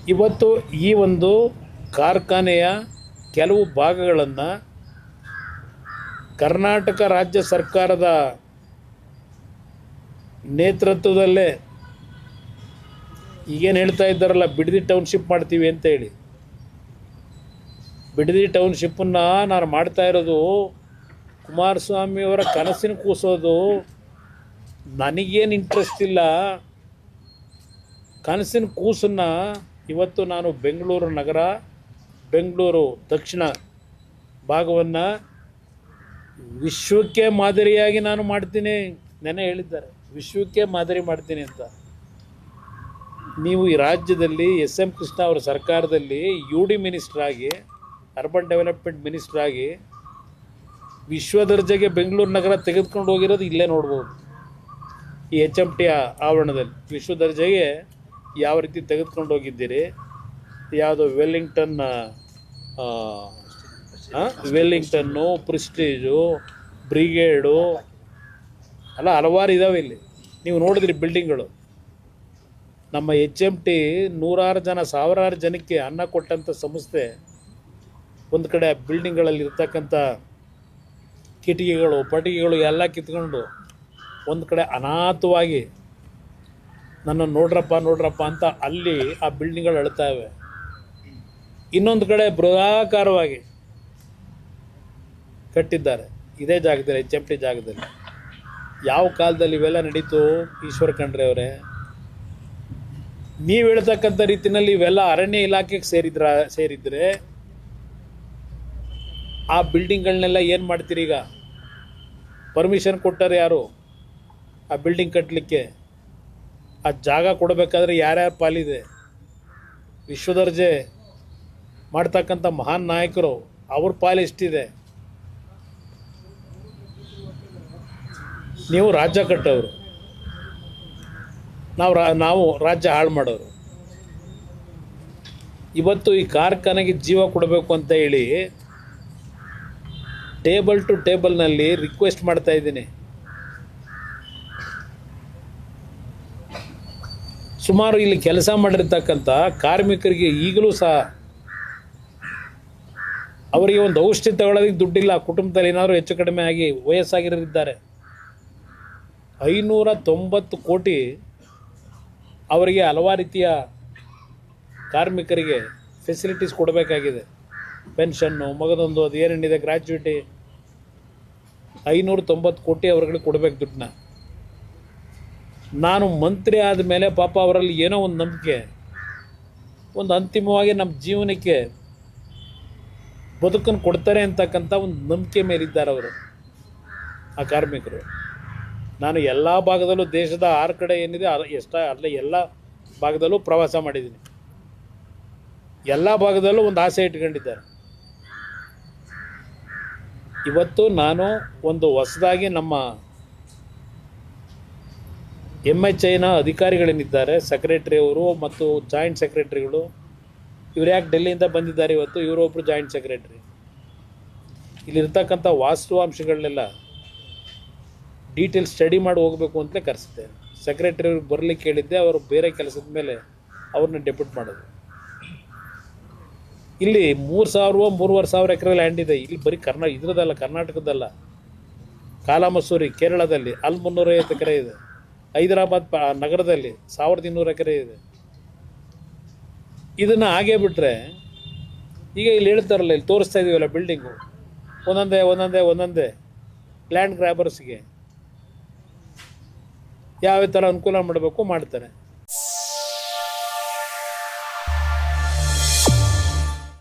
ಇವತ್ತು ಈ ಒಂದು ಕಾರ್ಖಾನೆಯ ಕೆಲವು ಭಾಗಗಳನ್ನು ಕರ್ನಾಟಕ ರಾಜ್ಯ ಸರ್ಕಾರದ ನೇತೃತ್ವದಲ್ಲೇ ಈಗೇನು ಹೇಳ್ತಾ ಇದ್ದಾರಲ್ಲ, ಬಿಡದಿ ಟೌನ್ಶಿಪ್ ಮಾಡ್ತೀವಿ ಅಂತ ಹೇಳಿ, ಬಿಡದಿ ಟೌನ್ಶಿಪ್ಪನ್ನು ನಾನು ಮಾಡ್ತಾ ಇರೋದು ಕುಮಾರಸ್ವಾಮಿಯವರ ಕನಸಿನ ಕೂಸೋದು. ನನಗೇನು ಇಂಟ್ರೆಸ್ಟ್ ಇಲ್ಲ. ಕನಸಿನ ಕೂಸನ್ನು ಇವತ್ತು ನಾನು ಬೆಂಗಳೂರು ನಗರ, ಬೆಂಗಳೂರು ದಕ್ಷಿಣ ಭಾಗವನ್ನು ವಿಶ್ವಕ್ಕೆ ಮಾದರಿಯಾಗಿ ನಾನು ಮಾಡ್ತೀನಿ. ನೆನೆ ಹೇಳಿದ್ದಾರೆ ವಿಶ್ವಕ್ಕೆ ಮಾದರಿ ಮಾಡ್ತೀನಿ ಅಂತ. ನೀವು ಈ ರಾಜ್ಯದಲ್ಲಿ ಎಸ್ ಎಂ ಕೃಷ್ಣ ಅವರ ಸರ್ಕಾರದಲ್ಲಿ ಯು ಡಿ ಮಿನಿಸ್ಟ್ರಾಗಿ, ಅರ್ಬನ್ ಡೆವಲಪ್ಮೆಂಟ್ ಮಿನಿಸ್ಟ್ರಾಗಿ ವಿಶ್ವ ದರ್ಜೆಗೆ ಬೆಂಗಳೂರು ನಗರ ತೆಗೆದುಕೊಂಡು ಹೋಗಿರೋದು ಇಲ್ಲೇ ನೋಡ್ಬೋದು. ಈ ಎಚ್ ಎಮ್ ಟಿ ಆವರಣದಲ್ಲಿ ವಿಶ್ವ ದರ್ಜೆಗೆ ಯಾವ ರೀತಿ ತೆಗೆದುಕೊಂಡು ಹೋಗಿದ್ದೀರಿ. ಯಾವುದೋ ವೆಲ್ಲಿಂಗ್ಟನ್ನು, ಪ್ರಿಸ್ಟೀಜು, ಬ್ರಿಗೇಡು ಅಲ್ಲ, ಹಲವಾರು ಇದ್ದಾವೆ ಇಲ್ಲಿ. ನೀವು ನೋಡಿದ್ರಿ ಬಿಲ್ಡಿಂಗ್ಗಳು. ನಮ್ಮ ಎಚ್ ಎಮ್ ಟಿ ನೂರಾರು ಜನ, ಸಾವಿರಾರು ಜನಕ್ಕೆ ಅನ್ನ ಕೊಟ್ಟಂಥ ಸಂಸ್ಥೆ. ಒಂದು ಕಡೆ ಬಿಲ್ಡಿಂಗ್ಗಳಲ್ಲಿ ಇರ್ತಕ್ಕಂಥ ಕಿಟಕಿಗಳು, ಪಟಿಕೆಗಳು ಎಲ್ಲ ಕಿತ್ಕೊಂಡು ಒಂದು ಕಡೆ ಅನಾಥವಾಗಿ ನನ್ನ ನೋಡ್ರಪ್ಪ ಅಂತ ಅಲ್ಲಿ ಆ ಬಿಲ್ಡಿಂಗ್ಗಳು ಅಳ್ತಾ ಇವೆ. ಇನ್ನೊಂದು ಕಡೆ ಬೃಹದಾಕಾರವಾಗಿ ಕಟ್ಟಿದ್ದಾರೆ ಇದೇ ಜಾಗದಲ್ಲಿ, ಎಚ್ ಎಮ್ ಟಿ ಜಾಗದಲ್ಲಿ. ಯಾವ ಕಾಲದಲ್ಲಿ ಇವೆಲ್ಲ ನಡೀತು ಈಶ್ವರ ಖಂಡ್ರೆ ಅವರೇ? ನೀವು ಹೇಳ್ತಕ್ಕಂಥ ರೀತಿಯಲ್ಲಿ ಇವೆಲ್ಲ ಅರಣ್ಯ ಇಲಾಖೆಗೆ ಸೇರಿದ್ರೆ ಆ ಬಿಲ್ಡಿಂಗ್ಗಳನ್ನೆಲ್ಲ ಏನು ಮಾಡ್ತೀರಿ? ಈಗ ಪರ್ಮಿಷನ್ ಕೊಟ್ಟಾರೆ ಯಾರು ಆ ಬಿಲ್ಡಿಂಗ್ ಕಟ್ಟಲಿಕ್ಕೆ? ಆ ಜಾಗ ಕೊಡಬೇಕಾದ್ರೆ ಯಾರ್ಯಾರ ಪಾಲಿದೆ? ವಿಶ್ವದರ್ಜೆ ಮಾಡ್ತಕ್ಕಂಥ ಮಹಾನ್ ನಾಯಕರು, ಅವ್ರ ಪಾಲು ಎಷ್ಟಿದೆ? ನೀವು ರಾಜ್ಯ ಕಟ್ಟೋರು, ನಾವು ರಾಜ್ಯ ಹಾಳು ಮಾಡೋರು. ಇವತ್ತು ಈ ಕಾರ್ಖಾನೆಗೆ ಜೀವ ಕೊಡಬೇಕು ಅಂತ ಹೇಳಿ ಟೇಬಲ್ ಟು ಟೇಬಲ್ನಲ್ಲಿ ರಿಕ್ವೆಸ್ಟ್ ಮಾಡ್ತಾ ಇದ್ದೀನಿ. ಸುಮಾರು ಇಲ್ಲಿ ಕೆಲಸ ಮಾಡಿರ್ತಕ್ಕಂಥ ಕಾರ್ಮಿಕರಿಗೆ ಈಗಲೂ ಸಹ ಅವರಿಗೆ ಒಂದು ಔಷಧಿ ತಗೊಳ್ಳೋದಕ್ಕೆ ದುಡ್ಡಿಲ್ಲ. ಕುಟುಂಬದಲ್ಲಿ ಏನಾದರೂ ಹೆಚ್ಚು ಕಡಿಮೆ ಆಗಿ ವಯಸ್ಸಾಗಿರೋರಿದ್ದಾರೆ. 590 ಕೋಟಿ ಅವರಿಗೆ ಹಲವಾರು ರೀತಿಯ ಕಾರ್ಮಿಕರಿಗೆ ಫೆಸಿಲಿಟೀಸ್ ಕೊಡಬೇಕಾಗಿದೆ. ಪೆನ್ಷನ್ನು, ಮಗದೊಂದು, ಅದು ಏನೇನಿದೆ, ಗ್ರ್ಯಾಚ್ಯುಯಿಟಿ, 590 ಕೋಟಿ ಅವ್ರಿಗೆ ಕೊಡಬೇಕು ದುಡ್ಡನ್ನ. ನಾನು ಮಂತ್ರಿ ಆದಮೇಲೆ ಪಾಪ ಅವರಲ್ಲಿ ಏನೋ ಒಂದು ನಂಬಿಕೆ, ಒಂದು ಅಂತಿಮವಾಗಿ ನಮ್ಮ ಜೀವನಕ್ಕೆ ಬದುಕನ್ನು ಕೊಡ್ತಾರೆ ಅಂತಕ್ಕಂಥ ಒಂದು ನಂಬಿಕೆ ಮೇಲಿದ್ದಾರೆ ಅವರು, ಆ ಕಾರ್ಮಿಕರು. ನಾನು ಎಲ್ಲ ಭಾಗದಲ್ಲೂ, ದೇಶದ 6 ಕಡೆ ಏನಿದೆ ಅಲ್ಲ ಎಲ್ಲ ಭಾಗದಲ್ಲೂ ಪ್ರವಾಸ ಮಾಡಿದ್ದೀನಿ. ಎಲ್ಲ ಭಾಗದಲ್ಲೂ ಒಂದು ಆಸೆ ಇಟ್ಕೊಂಡಿದ್ದಾರೆ. ಇವತ್ತು ನಾನು ಒಂದು ಹೊಸದಾಗಿ ನಮ್ಮ MHIನ ಅಧಿಕಾರಿಗಳೇನಿದ್ದಾರೆ, ಸೆಕ್ರೆಟ್ರಿ ಅವರು ಮತ್ತು ಜಾಯಿಂಟ್ ಸೆಕ್ರೆಟ್ರಿಗಳು, ಇವ್ರು ಯಾಕೆ ಡೆಲ್ಲಿಯಿಂದ ಬಂದಿದ್ದಾರೆ ಇವತ್ತು? ಇವರೊಬ್ಬರು ಜಾಯಿಂಟ್ ಸೆಕ್ರೆಟ್ರಿ. ಇಲ್ಲಿರ್ತಕ್ಕಂಥ ವಾಸ್ತವಾಂಶಗಳನ್ನೆಲ್ಲ ಡೀಟೇಲ್ ಸ್ಟಡಿ ಮಾಡಿ ಹೋಗಬೇಕು ಅಂತಲೇ ಕರೆಸಿದ್ದೆ. ಸೆಕ್ರೆಟರಿ ಅವ್ರಿಗೆ ಬರಲಿಕ್ಕೆ ಹೇಳಿದ್ದೆ, ಅವರು ಬೇರೆ ಕೆಲಸದ ಮೇಲೆ ಅವ್ರನ್ನ ಡೆಪ್ಯೂಟ್ ಮಾಡೋದು. ಇಲ್ಲಿ 3,000-3,500 ಎಕರೆ ಲ್ಯಾಂಡ್ ಇದೆ. ಇಲ್ಲಿ ಬರೀ ಇದ್ರದ್ದಲ್ಲ, ಕರ್ನಾಟಕದಲ್ಲ, ಕಾಲಾಮಸೂರಿ ಕೇರಳದಲ್ಲಿ ಅಲ್ಲಿ 350 ಎಕರೆ ಇದೆ. ಹೈದರಾಬಾದ್ ನಗರದಲ್ಲಿ 1,200 ಎಕರೆ ಇದೆ. ಇದನ್ನು ಹಾಗೇ ಬಿಟ್ಟರೆ, ಈಗ ಇಲ್ಲಿ ಹೇಳ್ತಾರಲ್ಲ, ಇಲ್ಲಿ ತೋರಿಸ್ತಾ ಇದೀವಲ್ಲ ಬಿಲ್ಡಿಂಗು, ಒಂದೊಂದೇ ಲ್ಯಾಂಡ್ ಗ್ರ್ಯಾಬರ್ಸ್ಗೆ ಯಾವ ಥರ ಅನುಕೂಲ ಮಾಡಬೇಕು ಮಾಡ್ತಾರೆ.